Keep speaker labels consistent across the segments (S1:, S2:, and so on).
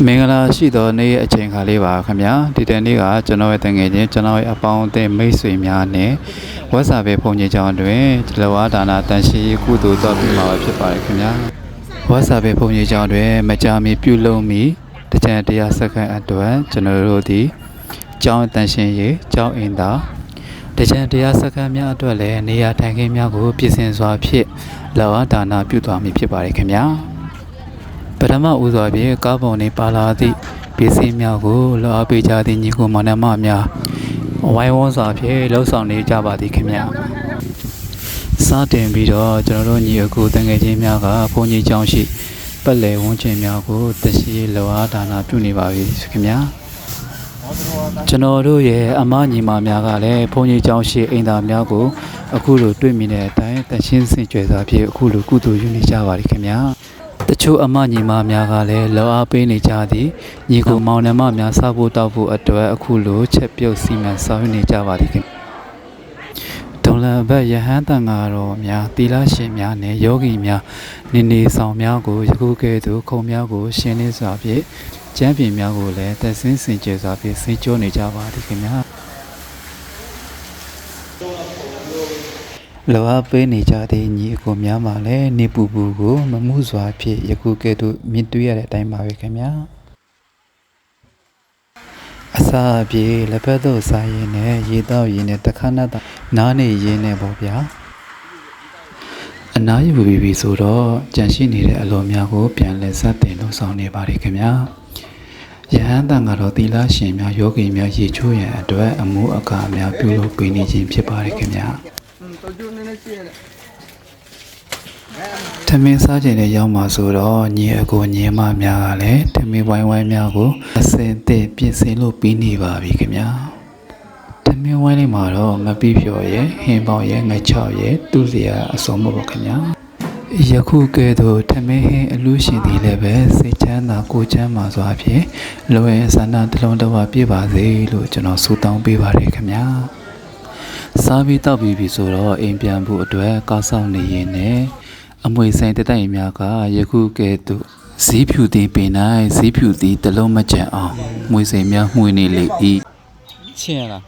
S1: မင်္ဂလာရှိသောနေ့အချိန်ခါလေးပါခင်ဗျာဒီတနေ့ကကျွန်တော်ရဲ့တငယ်ချင်းကျွန်တော်ရဲ့အပေါင်းအသင်းမိတ်ဆွေများနဲ့ဝက်စာပဲဖုန်ကြီးကျောင်းတွင်လောဝါဒါနာတန်ရှိကုသိုလ်တော်ပြုမှာဖြစ်ပါတယ်ခင်ဗျာဝက်စာပဲဖုန်ကြီးကျောင်းတွင်မကြာမီပြုလုပ်မီတကြံတရားစက္ကန့်အတွက်ကျွန်တော်တို့ဒီကျောင်းတန်ရှင်ရေးကျောင်းအင်တာတကြံတရားစက္ကန့်များအတွက်လည်းနေရာထိုင်ခင်းများကိုပြင်ဆင်စွာဖြင့်လောဝါဒါနာပြုသွားမည်ဖြစ်ပါတယ်ခင်ဗျာပထမဦးစွာဖြင့်ကားပုံနေပါလာသည့်ပစ္စည်းများကိုလောအပေးကြသည့်ညီကိုမောင်နှမများဝိုင်းဝန်းစွာဖြင့်လှုပ်ဆောင်နေကြပါသည်ခင်ဗျာစတင်ပြီးတော့ကျွန်တော်တို့ညီအကိုတငယ်ချင်းများကဘုန်းကြီးကျောင်းရှိပတ်လည်ဝန်းကျင်များကိုတရှိလောအားဒါနာပြုနေပါပြီခင်ဗျာကျွန်တော်တို့ရဲ့အမညီမများကလည်းဘုန်းကြီးကျောင်းရှိအိမ်သားများကိုအခုလိုတွေ့မြင်တဲ့အတိုင်းတရှင်းစင်ကြွယ်စွာဖြင့်အခုလိုကုသိုလ်ယူနေကြပါသည်ခင်ဗျာတချို့အမညီမများကလည်းလောအားပေးနေကြသည်ညီကိုမောင်နှမများစားဖို့တောက်ဖို့အတွက်အခုလိုချက်ပြုတ်စီမံဆောင်ရွက်နေကြပါသည်ခင်ဒေါ်လာဘတ်ယဟန်တန်ဃာတော်များသီလရှင်များနဲ့ယောဂီများနေနေဆောင်များကိုယခုကဲ့သို့ခုံများကိုရှင်းလင်းစွာဖြင့်ကျမ်းပြင်များကိုလည်းသက်ဆင်းစင်ကြယ်စွာဖြင့်ဆေးကြောနေကြပါသည်ခင်ဗျာလောအားပေးနေကြတဲ့ညီအကိုများမှလည်းနေပူပူကိုမမှုစွာဖြင့်ယခုကဲ့သို့မြင်တွေ့ရတဲ့အတိုင်းပါပဲခင်ဗျာအစာအပြေလက်ဖက်သို့စားရင်းနဲ့ရေတောက်ရင်းနဲ့တခါနားနေရင်းနဲ့ပေါ့ဗျာအနားယူပြီးပြီဆိုတော့ကြံရှိနေတဲ့အလိုများကိုပြန်လဲဆက်တင်လို့ဆောင်နေပါတယ်ခင်ဗျာယဟန်တန်ကတော့သီလရှင်များယောဂီများရေချိုးရန်အတွက်အမှုအကာအများပြုလုပ်ပေးနေခြင်းဖြစ်ပါတယ်ခင်ဗျာထမင်းစားခြင်းနဲ့ရောက်မှာဆိုတော့ညီအကိုညီမများကလည်းထမင်းဝိုင်းဝိုင်းများကိုအစင်သစ်ပြင်ဆင်လို့ပြီးနေပါပြီခင်ဗျာထမင်းဝိုင်းလေးမှာတော့ငပိဖြော်ရဲ့ဟင်းပေါင်းရဲ့ငချောက်ရဲ့သူ့စရာအစုံမို့ပါခင်ဗျာယခုကဲ့သို့ထမင်းဟင်းအလူရှင်သည်လည်းပဲစိတ်ချမ်းသာကိုယ်ချမ်းသာစွာဖြင့်လောရဲ့ဆန္ဒတလုံးတစ်ဝပြည့်ပါစေလို့ကျွန်တော်ဆုတောင်းပေးပါတယ်ခင်ဗျာစားပြီးတောက်ပြီးပြီဆိုတော့အိမ်ပြန်ဖို့အတွက်ကားဆောင်နေရင်နဲ့အမွေဆိုင်တတိုက်များကယခုကဲ့သို့ဇီးဖြူသည်ပင်၌ဇီးဖြူသည်တလုံးမကျန်အောင်မွေစိမ်များမှွေနေလေ၏ချင်းရလား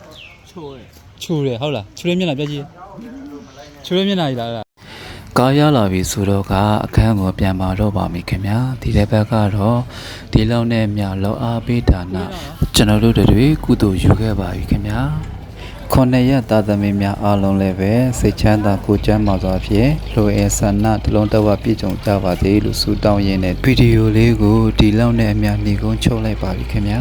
S1: ချိုးတယ်ဟုတ်လားချိုးရမျက်နှာပြကြည့်ချိုးရမျက်နှာကြီးလားကားရလာပြီဆိုတော့ကအခန်းကိုပြန်ပါတော့ပါပြီခင်ဗျာဒီတစ်ဘက်ကတော့ဒီလောက်နဲ့မြလောအားပေးဒါနကျွန်တော်တို့တွေကုသိုလ်ယူခဲ့ပါပြီခင်ဗျာ9ရက်သားသမီးများအားလုံးလည်းပဲစိတ်ချမ်းသာကိုယ်ကျန်းမာစွာဖြင့်လိုအပ်ဆန္ဒတလုံးတဝပြည့်စုံကြပါစေလို့ဆုတောင်းရင်းနဲ့ဗီဒီယိုလေးကိုဒီလောက်နဲ့အများညီကုန်းချုပ်လိုက်ပါပြီခင်ဗျာ